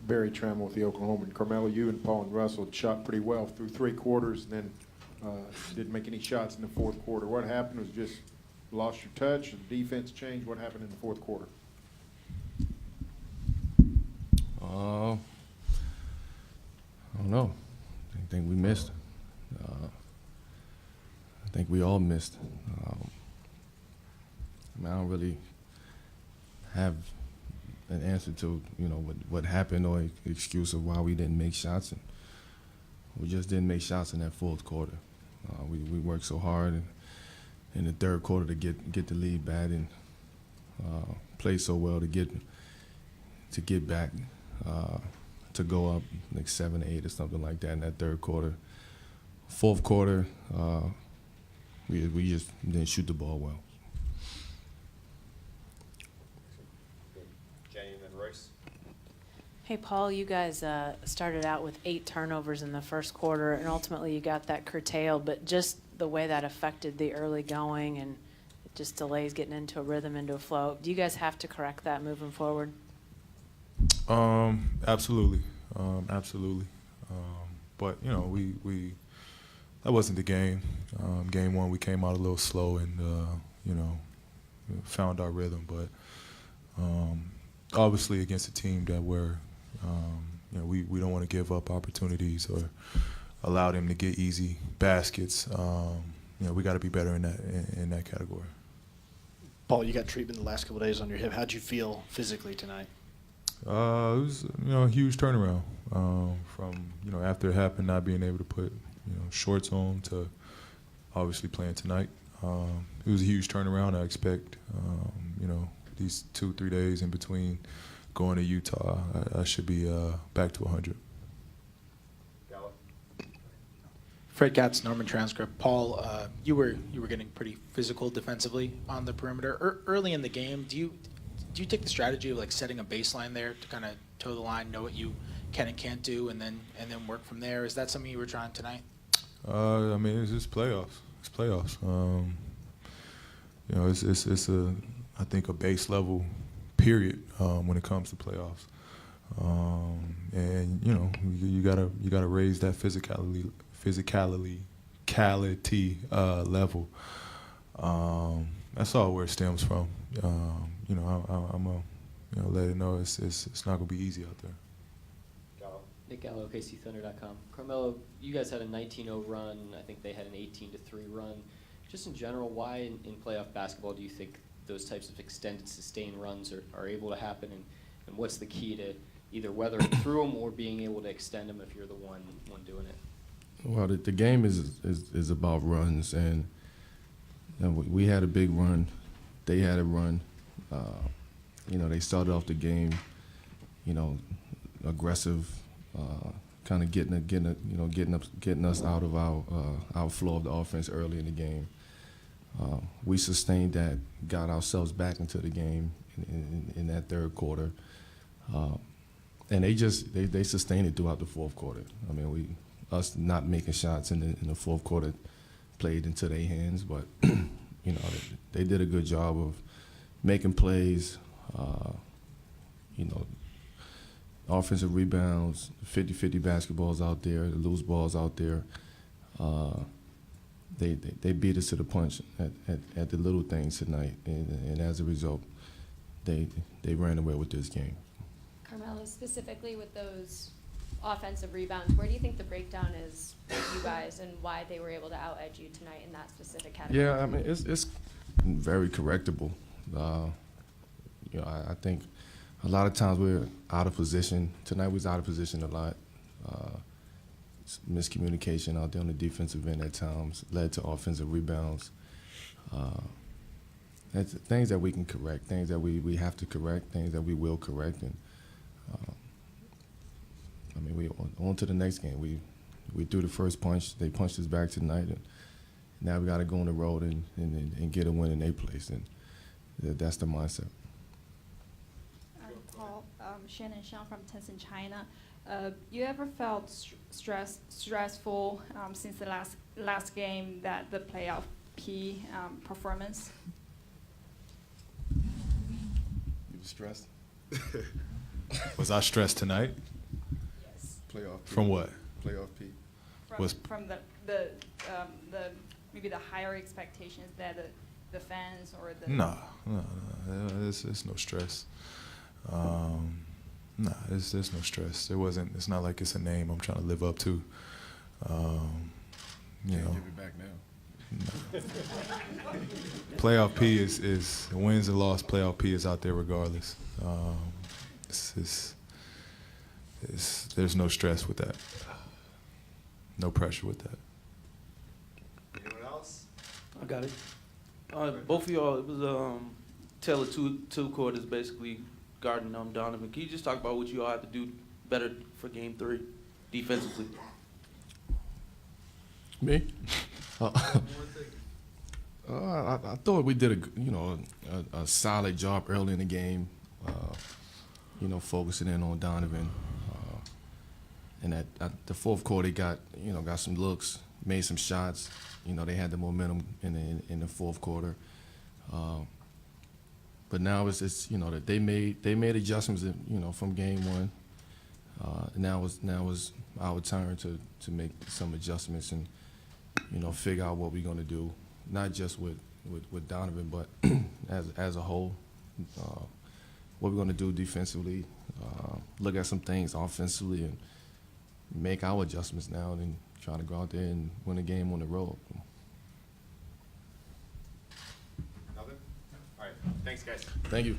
Barry Trammell with the Oklahoma. And Carmelo, you and Paul and Russell had shot pretty well through 3 quarters, and then didn't make any shots in the 4th quarter. What happened? Was just lost your touch, the defense changed? What happened in the 4th quarter? I don't know. I think we missed. I think we all missed. I don't really have an answer to what happened or an excuse of why we didn't make shots. And we just didn't make shots in that 4th quarter. We worked so hard in the 3rd quarter to get the lead back and play so well to get back. To go up like 7-8 or something like that in that 3rd quarter. 4th quarter, we just didn't shoot the ball well. Jane and Royce. Hey, Paul, you guys started out with 8 turnovers in the 1st quarter, and ultimately you got that curtailed, but just the way that affected the early going and it just delays getting into a rhythm, into a flow. Do you guys have to correct that moving forward? Absolutely. But we that wasn't the game. Game 1, we came out a little slow and found our rhythm. But obviously against a team that we don't want to give up opportunities or allow them to get easy baskets. We got to be better in that category. Paul, you got treatment the last couple of days on your hip. How'd you feel physically tonight? It was a huge turnaround from after it happened, not being able to put shorts on to obviously playing tonight. It was a huge turnaround. I expect these 2-3 days in between going to Utah, I should be back to 100. Fred Katz, Norman Transcript. Paul, you were getting pretty physical defensively on the perimeter early in the game. Do you take the strategy of like setting a baseline there to kind of toe the line, know what you can and can't do, and then work from there? Is that something you were trying tonight? It's just playoffs. It's playoffs. It's I think a base level period when it comes to playoffs. And you gotta raise that physicality level. That's all where it stems from. I'm gonna let it know it's not gonna be easy out there. Nick Gallo, OKCThunder.com. Carmelo, you guys had a 19-0 run. I think they had an 18-3 run. Just in general, why in playoff basketball do you think those types of extended, sustained runs are able to happen? And what's the key to either weathering through them or being able to extend them if you're the one doing it? Well, the game is about runs, and we had a big run. They had a run. They started off the game, aggressive, kind of getting us out of our flow of the offense early in the game. We sustained that, got ourselves back into the game in that 3rd quarter, and they sustained it throughout the 4th quarter. Us not making shots in the 4th quarter played into their hands, but they did a good job of making plays, offensive rebounds, 50-50 basketballs out there, the loose balls out there. They beat us to the punch at the little things tonight, and as a result, they ran away with this game. Carmelo, specifically with those offensive rebounds, where do you think the breakdown is with you guys and why they were able to out-edge you tonight in that specific category? Yeah, it's very correctable. I think a lot of times we're out of position. Tonight we was out of position a lot. Miscommunication out there on the defensive end at times led to offensive rebounds. That's things that we can correct, things that we have to correct, things that we will correct. And we on to the next game. We threw the first punch. They punched us back tonight, and now we got to go on the road and get a win in their place, and that's the mindset. Paul, Shannon Shang from Tencent China. You ever felt stressful since the last game, that the playoff P performance? You were stressed? Was I stressed tonight? Playoff P. From what? Playoff P. Was- From the maybe the higher expectations that the fans or the No. It's no stress. There's no stress. It's not like it's a name I'm trying to live up to. You Can't know, give it back now. playoff P is wins and loss. Playoff P is out there regardless. There's no stress with that. No pressure with that. Anyone else? I got it. Both of y'all, it was tale of two quarters, basically guarding Donovan. Can you just talk about what you all have to do better for Game 3 defensively? Me? I thought we did a solid job early in the game. Focusing in on Donovan. And at the fourth quarter, he got some looks, made some shots. They had the momentum in the fourth quarter. But now it's that they made adjustments from game one. Now it's our turn to make some adjustments and figure out what we're going to do, not just with Donovan, but as a whole. What we're going to do defensively, look at some things offensively, and make our adjustments now, and then trying to go out there and win a game on the road. Nothing? All right. Thanks, guys. Thank you.